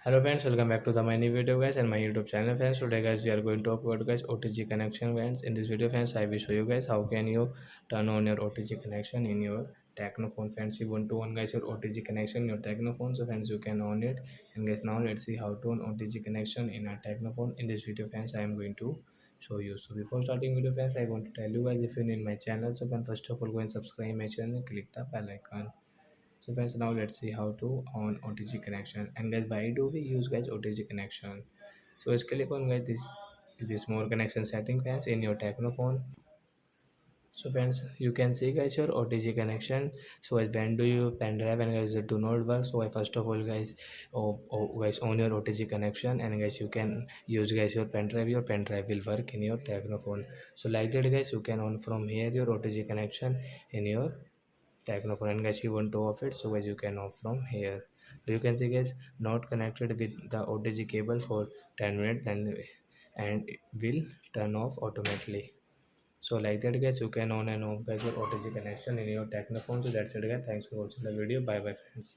Hello friends, welcome back to the my new video guys and my YouTube channel friends. Today guys we are going to talk about guys OTG connection friends. In this video friends I will show you guys how can you turn on your OTG connection in your Tecno phone friends. You want to on guys your OTG connection in your Tecno phone, so friends you can on it. And guys now let's see how to on OTG connection in a Tecno phone. In this video friends I am going to show you. So before starting video friends I want to tell you guys, if you're new in my channel, so friends first of all go and subscribe my channel and click the bell icon. So guys now let's see how to on OTG connection. And guys why do we use guys OTG connection? So let's click on guys this more connection setting friends in your Tecno phone. So friends you can see guys your OTG connection. So guys when do you pen drive and guys it do not work, so I first of all guys guys on your OTG connection, and guys you can use guys your pen drive will work in your Tecno phone. So like that guys you can on from here your OTG connection in your Tecno phone, and guys you want to off it, so guys you can off from here. So you can see guys not connected with the OTG cable for 10 minutes, then and it will turn off automatically. So like that guys you can on and off guys your OTG connection in your Tecno phone. So that's it guys, thanks for watching the video, bye bye friends.